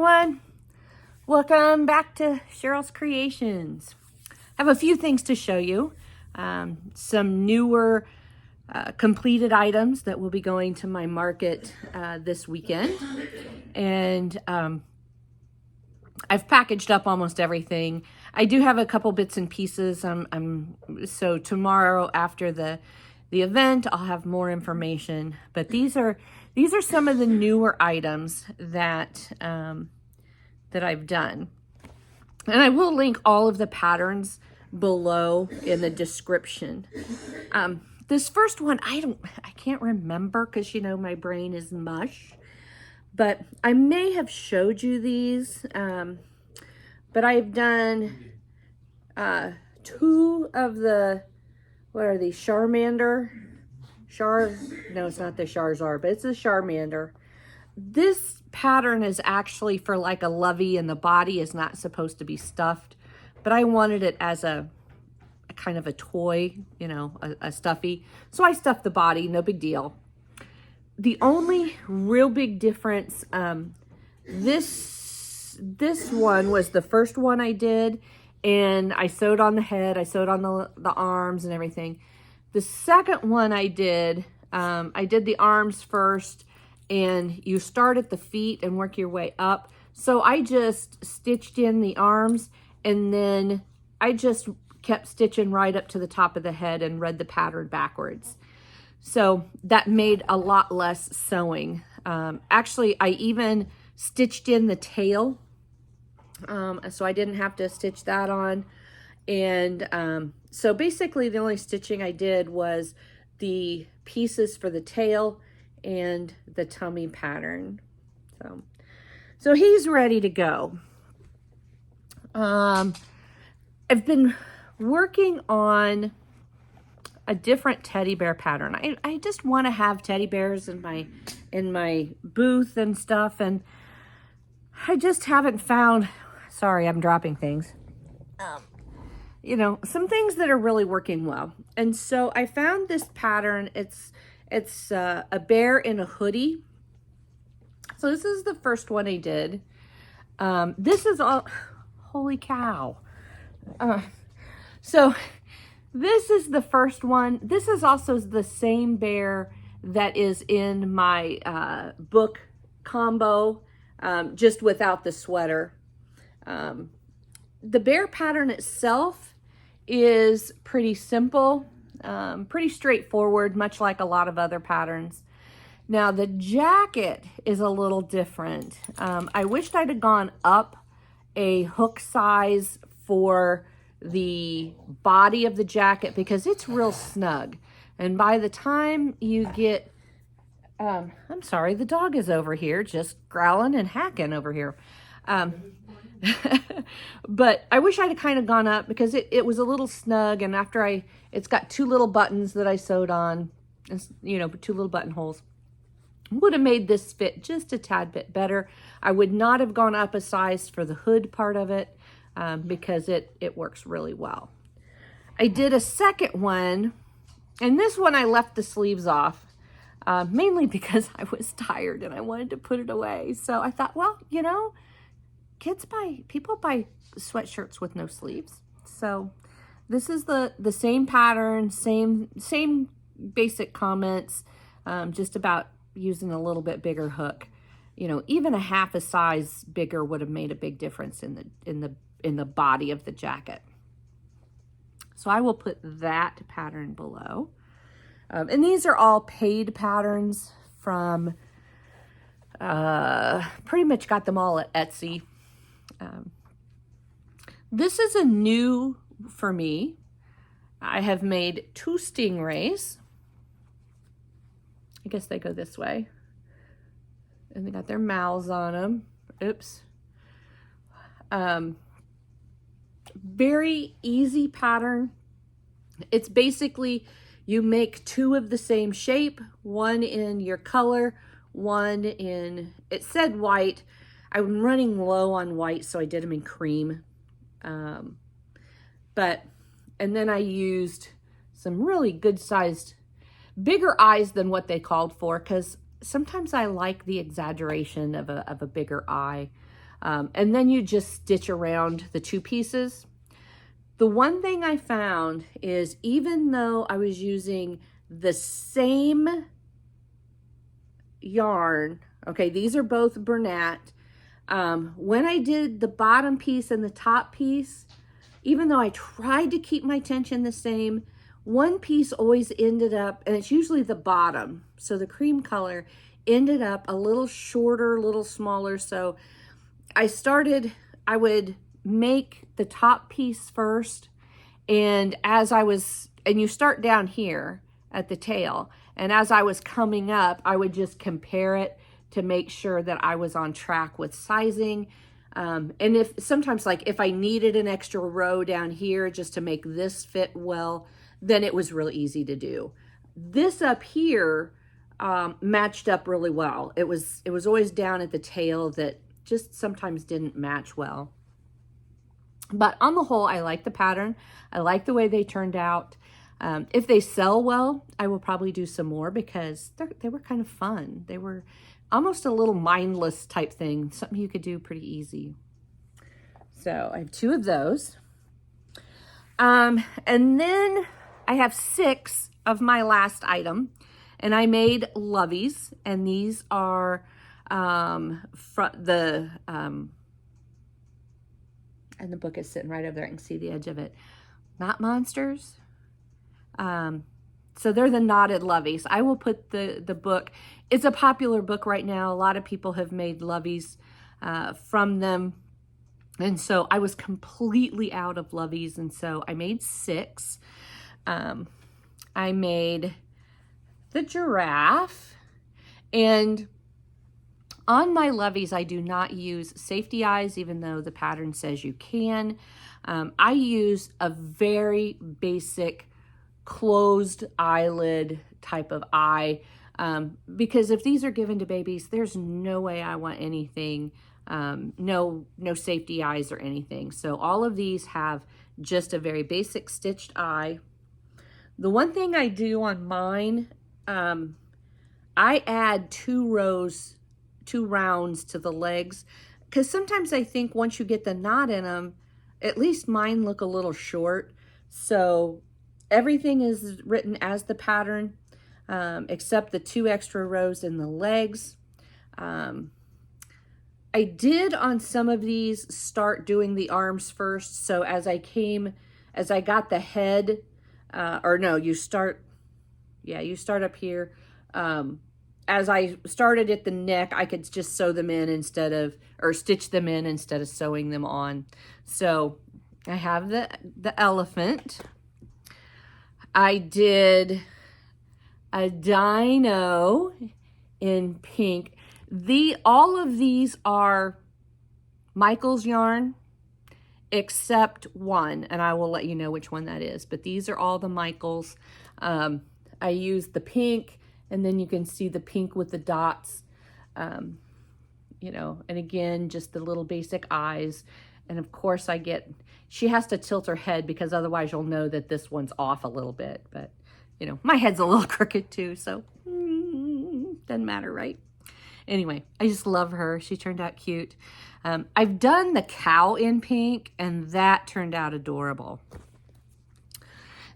everyone. Welcome back to Cheryl's Creations. I have a few things to show you. Some newer completed items that will be going to my market this weekend. And I've packaged up almost everything. I do have a couple bits and pieces. So tomorrow after the event, I'll have more information. But these are some of the newer items that that I've done. And I will link all of the patterns below in the description. This first one, I can't remember because, you know, my brain is mush. But I may have showed you these. But I've done two of the, what are these, Charmander? No, it's not the Charizard, but it's a Charmander. This pattern is actually for like a lovey, and the body is not supposed to be stuffed. But I wanted it as a kind of a toy, you know, a stuffy. So I stuffed the body, no big deal. The only real big difference, this one was the first one I did, and I sewed on the head, I sewed on the arms and everything. The second one I did the arms first, and you start at the feet and work your way up. So I just stitched in the arms, and then I just kept stitching right up to the top of the head and read the pattern backwards. So that made a lot less sewing. Actually, I even stitched in the tail, so I didn't have to stitch that on. And so basically the only stitching I did was the pieces for the tail and the tummy pattern. So he's ready to go. I've been working on a different teddy bear pattern. I just want to have teddy bears in my booth and stuff, and I just haven't found, sorry, I'm dropping things. You know, some things that are really working well. And so I found this pattern. It's a bear in a hoodie. So this is the first one I did. This is all, holy cow. So this is the first one. This is also the same bear that is in my book combo, just without the sweater. The bear pattern itself is pretty simple, pretty straightforward, much like a lot of other patterns. Now the jacket is a little different. I wished I'd have gone up a hook size for the body of the jacket because it's real snug. And by the time you get, I'm sorry, the dog is over here just growling and hacking over here. But I wish I'd kind of gone up because it was a little snug, and after it's got two little buttons that I sewed on, you know, two little buttonholes. Would have made this fit just a tad bit better. I would not have gone up a size for the hood part of it because it works really well. I did a second one, and this one I left the sleeves off, mainly because I was tired and I wanted to put it away. So I thought, well, you know, people buy sweatshirts with no sleeves. So this is the same pattern, same basic comments, just about using a little bit bigger hook. You know, even a half a size bigger would have made a big difference in the body of the jacket. So I will put that pattern below. And these are all paid patterns from, pretty much got them all at Etsy. This is a new for me. I have made two stingrays. I guess they go this way. And they got their mouths on them. Oops. Very easy pattern. It's basically you make two of the same shape, one in your color, one in, it said white. I'm running low on white, so I did them in cream. And then I used some really good sized, bigger eyes than what they called for, because sometimes I like the exaggeration of a bigger eye. And then you just stitch around the two pieces. The one thing I found is even though I was using the same yarn, okay, these are both Bernat, when I did the bottom piece and the top piece, even though I tried to keep my tension the same, one piece always ended up, and it's usually the bottom, so the cream color ended up a little shorter, a little smaller. So I would make the top piece first, and and you start down here at the tail, and as I was coming up, I would just compare it to make sure that I was on track with sizing. And if sometimes, like if I needed an extra row down here just to make this fit well, then it was real easy to do. This up here matched up really well. It was always down at the tail that just sometimes didn't match well. But on the whole, I like the pattern. I like the way they turned out. If they sell well, I will probably do some more because they were kind of fun. They were almost a little mindless type thing, something you could do pretty easy. So I have 2 of those. And then I have 6 of my last item, and I made loveys, and these are and the book is sitting right over there. I can see the edge of it. Knot Monsters. So they're the knotted loveys. I will put the book. It's a popular book right now. A lot of people have made loveys from them. And so I was completely out of loveys. And so I made 6. I made the giraffe. And on my loveys, I do not use safety eyes, even though the pattern says you can. I use a very basic closed eyelid type of eye, because if these are given to babies, there's no way I want anything, no safety eyes or anything. So all of these have just a very basic stitched eye. The one thing I do on mine, I add 2 rounds to the legs, because sometimes I think once you get the knot in them, at least mine look a little short. So everything is written as the pattern, except the 2 extra rows in the legs. I did on some of these start doing the arms first. So as I got the head, you start up here. As I started at the neck, I could just sew them in stitch them in instead of sewing them on. So I have the elephant. I did a dino in pink. All of these are Michael's yarn, except one, and I will let you know which one that is. But these are all the Michaels. I used the pink, and then you can see the pink with the dots, and again, just the little basic eyes. And of course she has to tilt her head because otherwise you'll know that this one's off a little bit. But, my head's a little crooked too, so doesn't matter, right? Anyway, I just love her. She turned out cute. I've done the cow in pink, and that turned out adorable.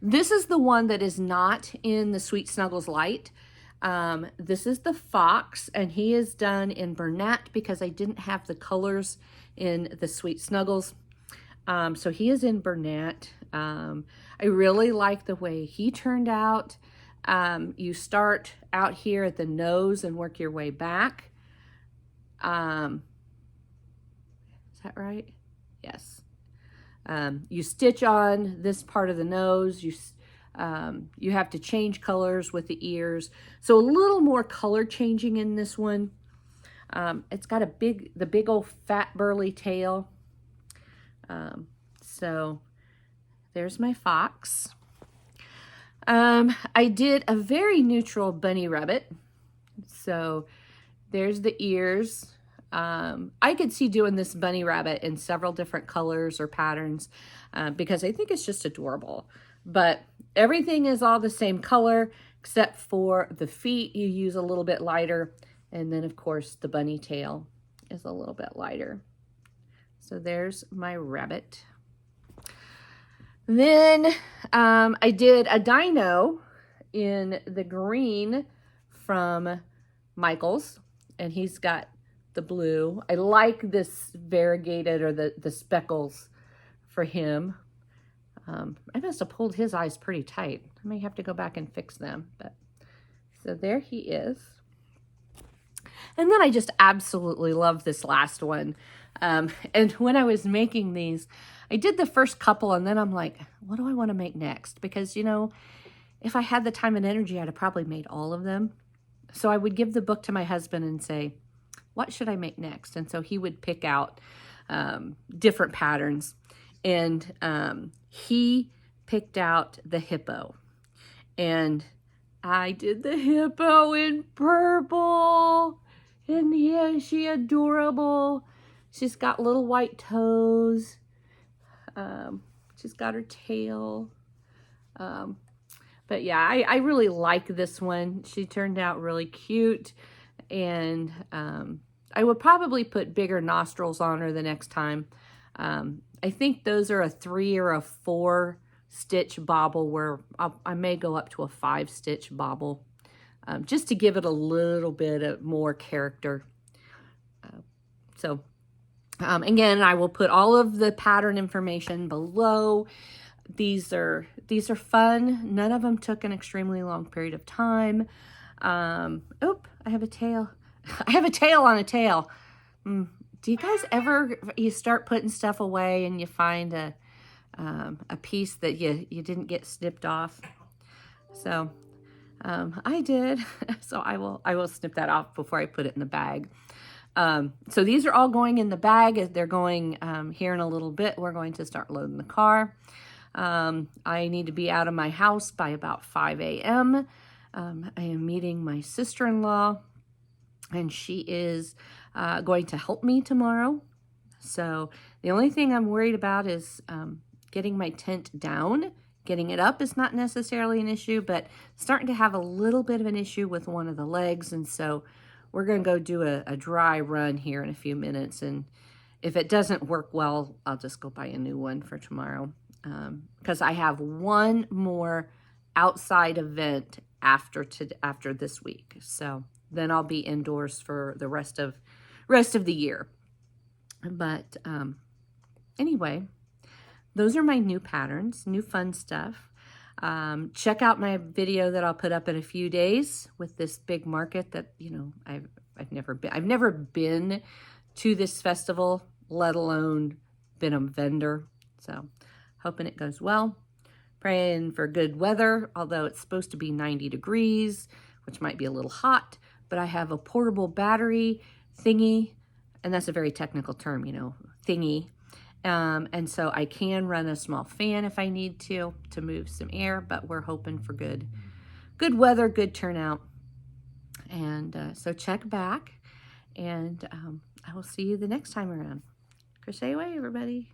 This is the one that is not in the Sweet Snuggles Light. This is the fox, and he is done in Bernat because I didn't have the colors in the Sweet Snuggles. So he is in Bernat. I really like the way he turned out. You start out here at the nose and work your way back. Is that right? Yes. You stitch on this part of the nose. You have to change colors with the ears. So a little more color changing in this one. It's got the big old fat burly tail. So there's my fox. I did a very neutral bunny rabbit. So there's the ears. I could see doing this bunny rabbit in several different colors or patterns because I think it's just adorable. But everything is all the same color except for the feet. You use a little bit lighter. And then, of course, the bunny tail is a little bit lighter. So there's my rabbit. Then I did a dino in the green from Michaels, and he's got the blue. I like this variegated or the speckles for him. I must have pulled his eyes pretty tight. I may have to go back and fix them. But so there he is. And then I just absolutely love this last one. And when I was making these, I did the first couple and then I'm like, what do I want to make next? Because, you know, if I had the time and energy, I'd have probably made all of them. So I would give the book to my husband and say, what should I make next? And so he would pick out different patterns. And he picked out the hippo. And I did the hippo in purple. And yeah, she adorable. She's got little white toes. She's got her tail. But yeah, I really like this one. She turned out really cute. And I would probably put bigger nostrils on her the next time. I think those are a 3 or a 4 stitch bobble, where I may go up to a 5 stitch bobble, just to give it a little bit of more character. Again, I will put all of the pattern information below. These are fun. None of them took an extremely long period of time. Oh, I have a tail. I have a tail on a tail. Do you guys ever, you start putting stuff away and you find a piece that you didn't get snipped off? So I did. So I will snip that off before I put it in the bag. So these are all going in the bag. They're going here in a little bit. We're going to start loading the car. I need to be out of my house by about 5 a.m. I am meeting my sister-in-law, and she is going to help me tomorrow. So the only thing I'm worried about is getting my tent down. Getting it up is not necessarily an issue, but starting to have a little bit of an issue with one of the legs. And so we're going to go do a dry run here in a few minutes. And if it doesn't work well, I'll just go buy a new one for tomorrow. Because I have one more outside event after this week. So then I'll be indoors for the rest of the year. But anyway, those are my new patterns, new fun stuff. Check out my video that I'll put up in a few days with this big market that, you know, I've never been to this festival, let alone been a vendor. So hoping it goes well. Praying for good weather, although it's supposed to be 90 degrees, which might be a little hot. But I have a portable battery thingy, and that's a very technical term, you know, thingy. And so I can run a small fan if I need to move some air, but we're hoping for good weather, good turnout. And so check back, and I will see you the next time around. Crochet away, everybody.